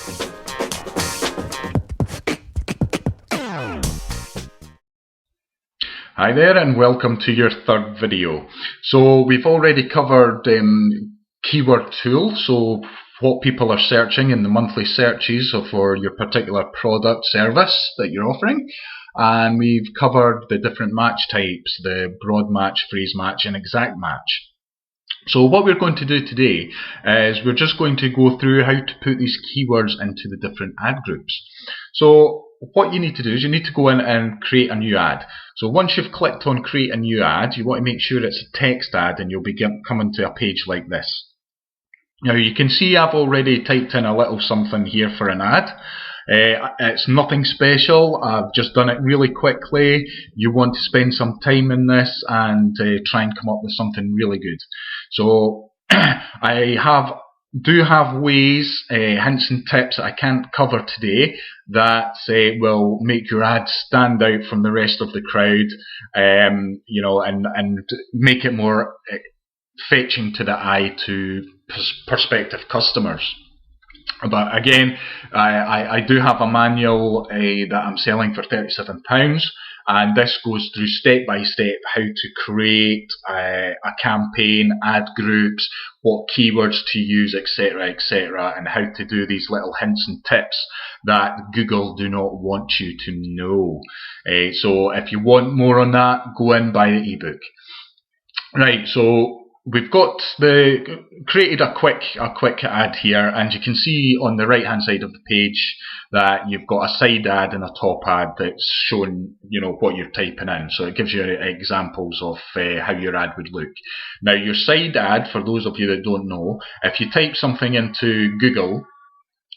Hi there and welcome to your third video. So we've already covered keyword tool, so what people are searching in the monthly searches for your particular product service that you're offering. And we've covered the different match types, the broad match, phrase match and exact match. So what we're going to do today is we're just going to go through how to put these keywords into the different ad groups. So what you need to do is you need to go in and create a new ad. So once you've clicked on create a new ad, you want to make sure it's a text ad and you'll be coming to a page like this. Now you can see I've already typed in a little something here for an ad. It's nothing special, I've just done it really quickly. You want to spend some time in this and try and come up with something really good. So I do have ways, hints and tips that I can't cover today that will make your ad stand out from the rest of the crowd, you know, and make it more fetching to the eye to prospective customers. But again, I do have a manual that I'm selling for £37, and this goes through step by step how to create a campaign, ad groups, what keywords to use, etc., etc., and how to do these little hints and tips that Google do not want you to know. So if you want more on that, go and buy the ebook. Right, so we've got created a quick ad here, and you can see on the right hand side of the page that you've got a side ad and a top ad that's showing, you know, what you're typing in. So it gives you examples of how your ad would look. Now your side ad, for those of you that don't know, if you type something into Google,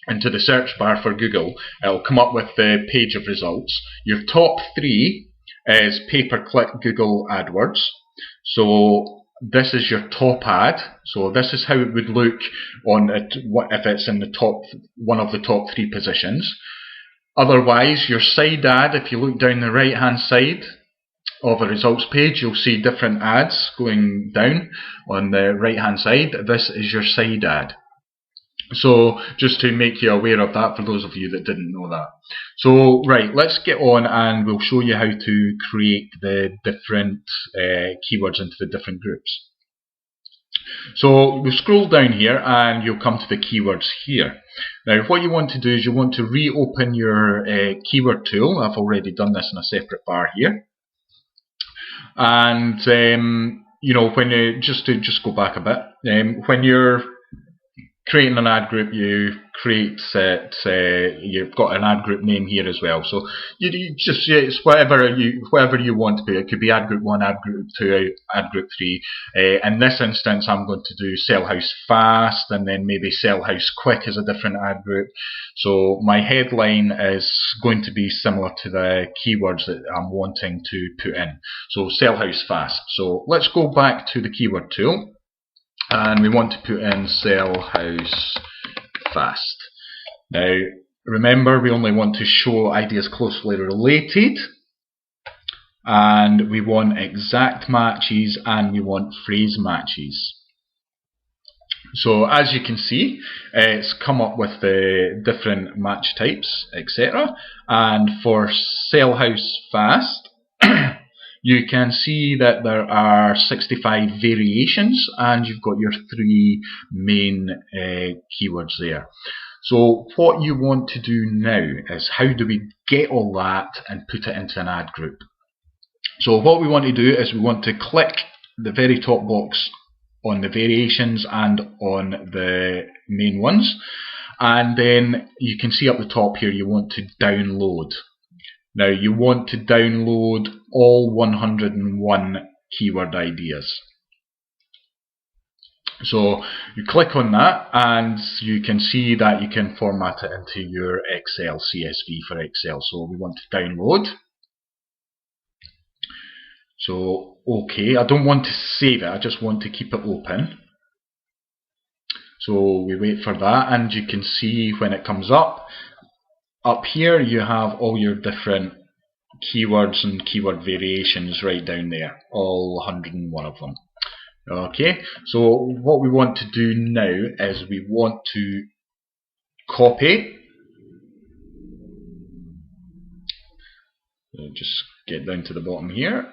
into the search bar for Google, it'll come up with the page of results. Your top three is pay-per-click Google AdWords. So this is your top ad. So this is how it would look on it if it's in the top, one of the top three positions. Otherwise, your side ad, if you look down the right hand side of a results page, you'll see different ads going down on the right hand side. This is your side ad. So just to make you aware of that for those of you that didn't know that. So right, let's get on and we'll show you how to create the different keywords into the different groups. So we'll scroll down here and you'll come to the keywords here. Now what you want to do is you want to reopen your keyword tool. I've already done this in a separate bar here. And you know, when you just go back a bit, when you're creating an ad group, you create you've got an ad group name here as well. So you just, it's whatever you want to be. It could be ad group 1, ad group 2, ad group 3. In this instance, I'm going to do sell house fast, and then maybe sell house quick as a different ad group. So my headline is going to be similar to the keywords that I'm wanting to put in. So sell house fast. So let's go back to the keyword tool. And we want to put in sell house fast. Now remember, we only want to show ideas closely related, and we want exact matches and we want phrase matches. So as you can see, it's come up with the different match types, etc. And for sell house fast, you can see that there are 65 variations, and you've got your 3 main keywords there. So what you want to do now is, how do we get all that and put it into an ad group? So what we want to do is we want to click the very top box on the variations and on the main ones, and then you can see up the top here you want to download. Now you want to download all 101 keyword ideas. So you click on that and you can see that you can format it into your Excel, CSV for Excel. So we want to download. So okay, I don't want to save it, I just want to keep it open. So we wait for that, and you can see when it comes up here you have all your different keywords and keyword variations right down there, all 101 of them. Okay, so what we want to do now is we want to copy just get down to the bottom here.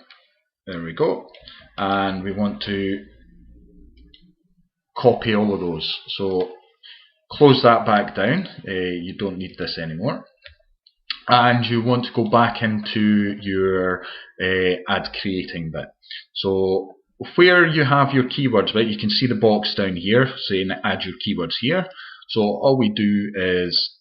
There we go. And we want to copy all of those. So close that back down. You don't need this anymore. And you want to go back into your ad creating bit. So where you have your keywords bit, you can see the box down here saying add your keywords here. So all we do is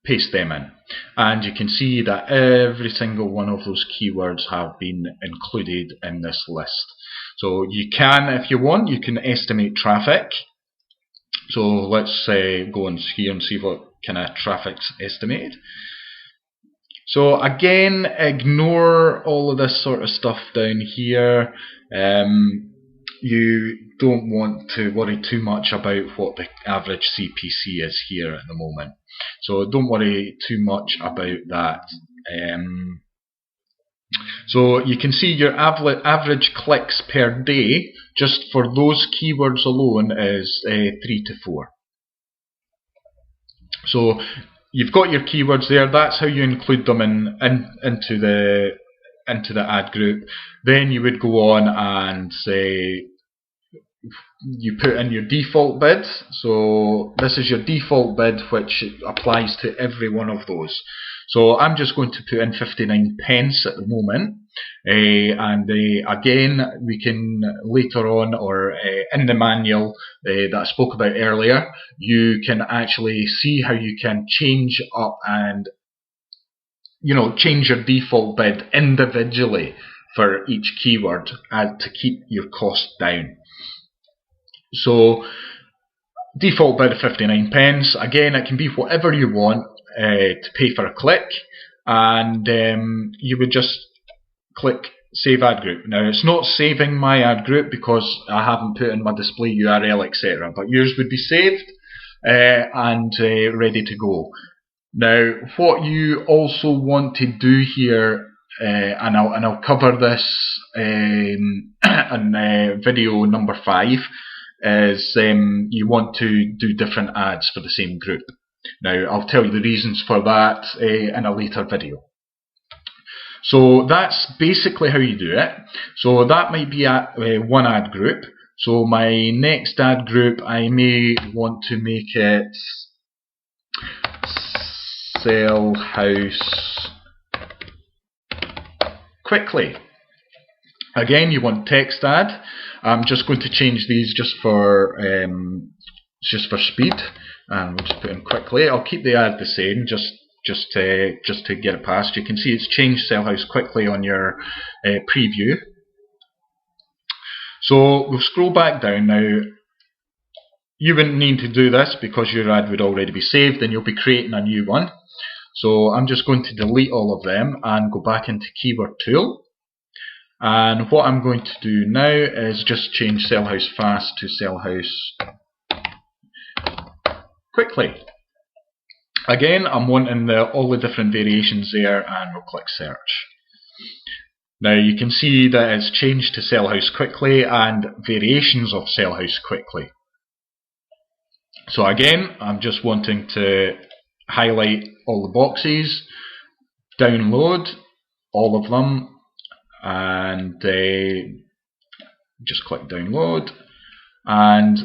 paste them in, and you can see that every single one of those keywords have been included in this list. So you can, if you want, you can estimate traffic. So let's go in here and see what kind of traffic's estimated. So again, ignore all of this sort of stuff down here. You don't want to worry too much about what the average CPC is here at the moment. So don't worry too much about that. So you can see your average clicks per day, just for those keywords alone, is 3 to 4. So you've got your keywords there. That's how you include them into the ad group. Then you would go on and say you put in your default bid. So this is your default bid, which applies to every one of those. So I'm just going to put in 59 pence at the moment, and again, we can later on, or in the manual that I spoke about earlier, you can actually see how you can change up and change your default bid individually for each keyword to keep your cost down. So default bid of 59 pence. Again, it can be whatever you want to pay for a click, and you would just click Save Ad Group. Now, it's not saving my ad group because I haven't put in my display URL, etc. But yours would be saved and ready to go. Now, what you also want to do here, and I'll cover this in video number 5, is you want to do different ads for the same group. Now, I'll tell you the reasons for that in a later video. So that's basically how you do it. So that might be one ad group. So my next ad group, I may want to make it Sell House Quickly. Again, you want text ad. I'm just going to change these just for speed, and we'll just put in quickly. I'll keep the ad the same, just to get it past. You can see it's changed Sell House Quickly on your preview. So we'll scroll back down now. You wouldn't need to do this because your ad would already be saved, and you'll be creating a new one. So I'm just going to delete all of them and go back into Keyword Tool. And what I'm going to do now is just change Sell House Fast to Sell House Quickly. Again, I'm wanting all the different variations there, and we'll click Search. Now you can see that it's changed to Sell House Quickly and variations of Sell House Quickly. So again, I'm just wanting to highlight all the boxes, download all of them, and just click download and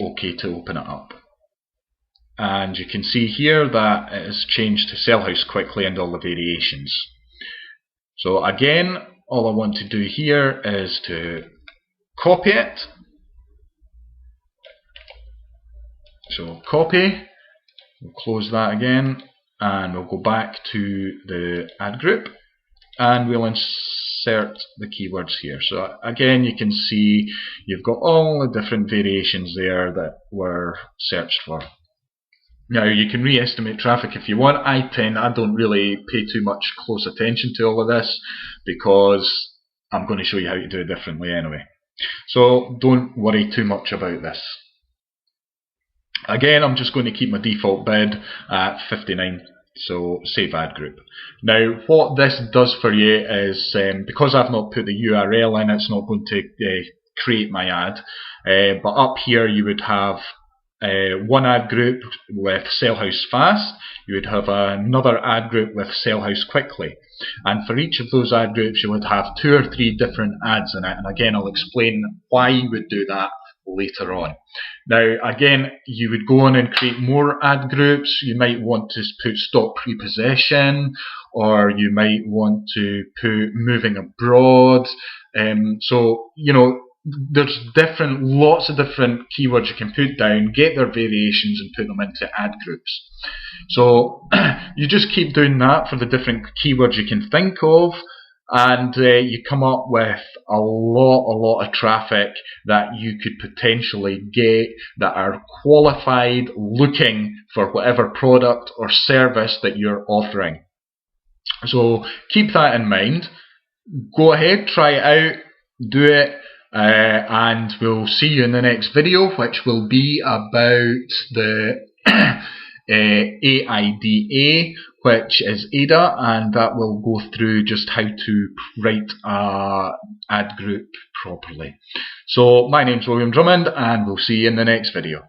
OK to open it up. And you can see here that it has changed to Sell House Quickly and all the variations. So again, all I want to do here is to copy it. So copy, we'll close that again, and we'll go back to the ad group, and we'll insert the keywords here. So again, you can see you've got all the different variations there that were searched for. Now you can re-estimate traffic if you want. I don't really pay too much close attention to all of this because I'm going to show you how to do it differently anyway. So don't worry too much about this. Again, I'm just going to keep my default bid at 59, so Save Ad Group. Now what this does for you is, because I've not put the URL in, it's not going to create my ad, but up here you would have one ad group with Sell House Fast, you would have another ad group with Sell House Quickly. And for each of those ad groups you would have 2 or 3 different ads in it, and again I'll explain why you would do that later on. Now again, you would go on and create more ad groups. You might want to put stock prepossession, or you might want to put moving abroad. So you know, there's lots of different keywords you can put down, get their variations and put them into ad groups. So you just keep doing that for the different keywords you can think of, and you come up with a lot of traffic that you could potentially get that are qualified, looking for whatever product or service that you're offering. So keep that in mind. Go ahead, try it out, do it, and we'll see you in the next video, which will be about the AIDA, which is ADA, and that will go through just how to write an ad group properly. So my name's William Drummond, and we'll see you in the next video.